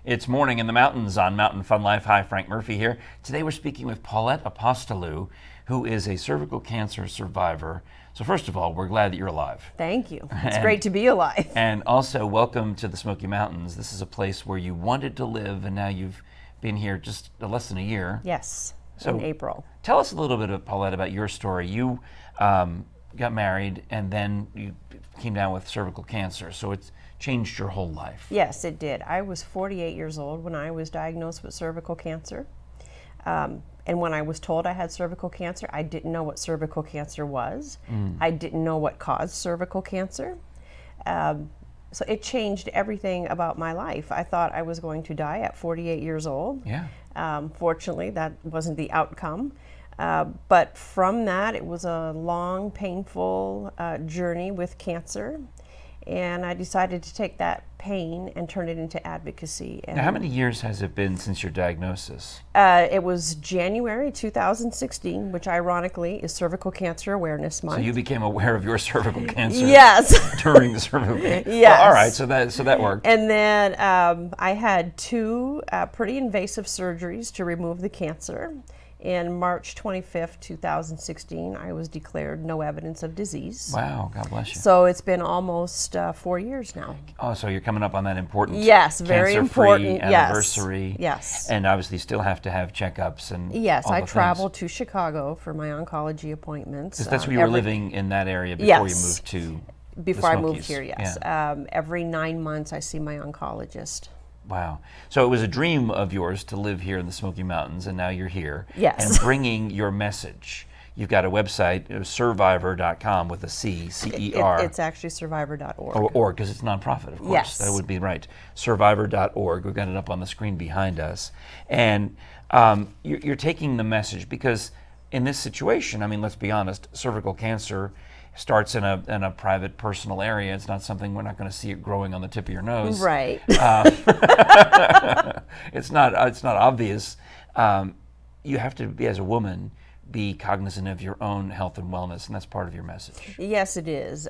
It's Morning in the Mountains on Mountain Fun Life. Hi, Frank Murphy here. Today we're speaking with Paulette Apostolou, who is a cervical cancer survivor. So first of all, we're glad that you're alive. Thank you. It's great to be alive. And also, welcome to the Smoky Mountains. This is a place where you wanted to live, and now you've been here just less than a year. Yes, So in April. Tell us a little bit, Paulette, about your story. You got married, and then you came down with cervical cancer. So it's changed your whole life. Yes, it did. I was 48 years old when I was diagnosed with cervical cancer. And when I was told I had cervical cancer, I didn't know what cervical cancer was. I didn't know what caused cervical cancer. So it changed everything about my life. I thought I was going to die at 48 years old. Yeah. Fortunately, that wasn't the outcome. But from that, it was a long, painful journey with cancer. And I decided to take that pain and turn it into advocacy. And Now, how many years has it been since your diagnosis? it was January 2016, which ironically is Cervical Cancer Awareness Month. So you became aware of your cervical cancer Yes. during the cervical cancer. Yes. Well, all right, so that worked. And then I had two pretty invasive surgeries to remove the cancer. In March 25th, 2016, I was declared no evidence of disease. Wow, God bless you. So it's been almost 4 years now. Oh, so you're coming up on that important Yes, very cancer-free important. Yes. anniversary. Yes. And obviously still have to have checkups and Yes, all I the traveled to Chicago for my oncology appointments. Because that's where you were living in that area before Yes. you moved to Before the I moved Smokies. here, yes. Yeah. Every 9 months I see my oncologist. Wow. So it was a dream of yours to live here in the Smoky Mountains, and now you're here. Yes. And bringing your message. You've got a website, Cervivor.com with a C, C-E-R. It's actually survivor.org. Or org, because it's nonprofit, of course. Yes. That would be right. Survivor.org. We've got it up on the screen behind us. And you're taking the message because in this situation, I mean, let's be honest, cervical cancer starts in a private, personal area. It's not something we're not going to see it growing on the tip of your nose. Right. It's not obvious. You have to be, as a woman, be cognizant of your own health and wellness, and that's part of your message. Yes, it is.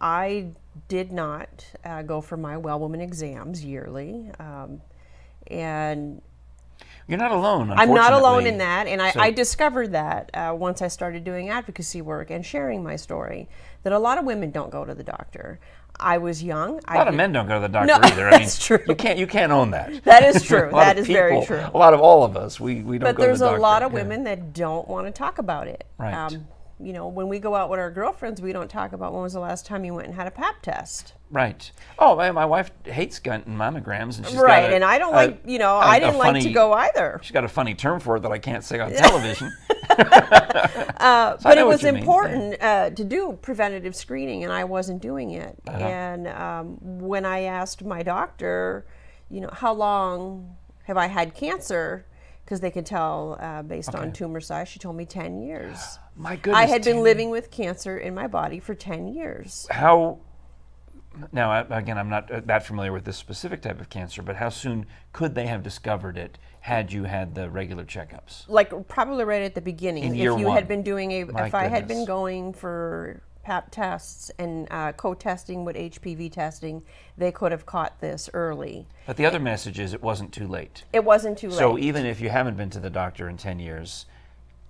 I did not go for my well woman exams yearly. And You're not alone, I'm not alone unfortunately. in that, and I discovered that once I started doing advocacy work and sharing my story, that a lot of women don't go to the doctor. I was young. A lot of men don't go to the doctor No, either. I mean, that's true. You can't own that. That is true. A lot That of is very people, true. A lot of all of us, we don't go to the But doctor. there's a lot of Yeah. women that don't want to talk about it. Right. You know, when we go out with our girlfriends, we don't talk about when was the last time you went and had a pap test. Right. Oh, my wife hates getting mammograms, and she's Right, got and I don't like, you know, I didn't like to go either. She's got a funny term for it that I can't say on television. But it was important to do preventative screening, and I wasn't doing it. And when I asked my doctor, you know, how long have I had cancer, because they could tell based on tumor size, she told me 10 years. My goodness. I had been living with cancer in my body for 10 years. How, now again, I'm not that familiar with this specific type of cancer, but how soon could they have discovered it had you had the regular checkups? Like probably right at the beginning. In If year you one. had been doing My if I had been goodness. going for pap tests and co-testing with HPV testing, they could have caught this early. But the other message is it wasn't too late. It wasn't too late. So even if you haven't been to the doctor in 10 years,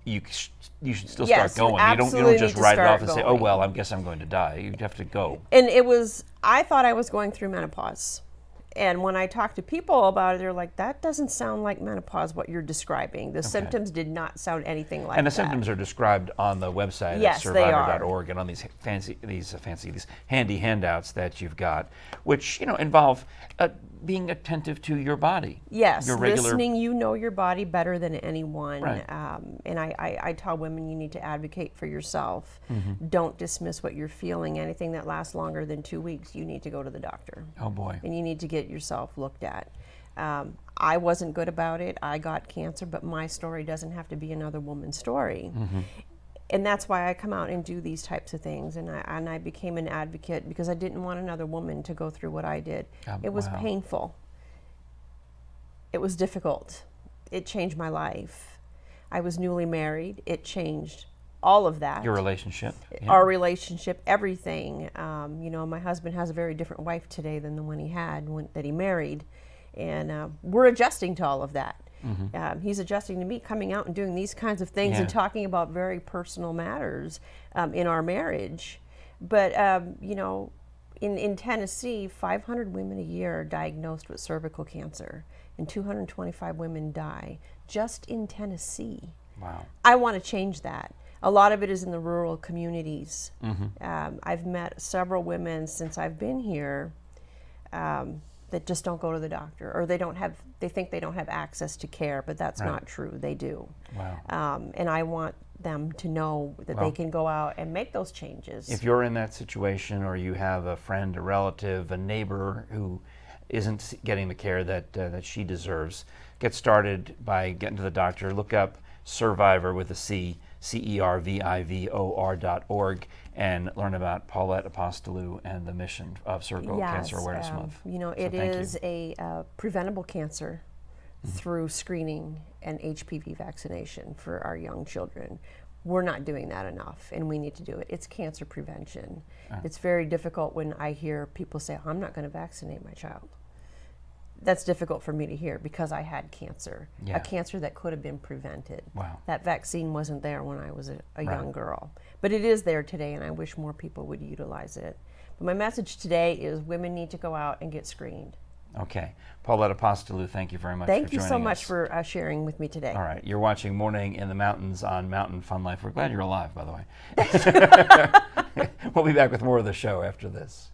you should still Yes, start going. you You don't absolutely just need to write it start off and say, oh, going. well, I guess I'm going to die. You have to go. And I thought I was going through menopause. And when I talk to people about it, they're like, that doesn't sound like menopause, what you're describing. The symptoms did not sound anything like that. And the symptoms are described on the website Yes, at they are. survivor.org and on these handy handouts that you've got, which involve being attentive to your body. Yes, your regular, listening, you know your body better than anyone. Right. And I tell women you need to advocate for yourself. Mm-hmm. Don't dismiss what you're feeling. Anything that lasts longer than 2 weeks, you need to go to the doctor. Oh boy. And you need to get yourself looked at. I wasn't good about it. I got cancer, but my story doesn't have to be another woman's story. Mm-hmm. And that's why I come out and do these types of things. And I became an advocate because I didn't want another woman to go through what I did. It was wow. painful. It was difficult. It changed my life. I was newly married. It changed all of that. Your relationship. Yeah. Our relationship, everything. My husband has a very different wife today than the one he had that he married. And we're adjusting to all of that. He's adjusting to me coming out and doing these kinds of things and talking about very personal matters in our marriage. But, in Tennessee, 500 women a year are diagnosed with cervical cancer, and 225 women die just in Tennessee. Wow. I want to change that. A lot of it is in the rural communities. I've met several women since I've been here that just don't go to the doctor, or they think they don't have access to care, but that's not true. They do. Wow. And I want them to know that they can go out and make those changes. If you're in that situation, or you have a friend, a relative, a neighbor who isn't getting the care that she deserves, get started by getting to the doctor. Look up Cervivor with a C, CERVIVOR.org, and learn about Paulette Apostolou and the mission of Cervical Cancer Awareness Month. It is a preventable cancer through screening and HPV vaccination for our young children. We're not doing that enough, and we need to do it. It's cancer prevention. It's very difficult when I hear people say, I'm not going to vaccinate my child. That's difficult for me to hear because I had cancer, a cancer that could have been prevented. Wow. That vaccine wasn't there when I was a young girl, but it is there today, and I wish more people would utilize it. But my message today is women need to go out and get screened. Okay. Paulette Apostolou, thank you very much for joining us. Thank you so much for sharing with me today. All right. You're watching Morning in the Mountains on Mountain Fun Life. We're glad you're alive, by the way. We'll be back with more of the show after this.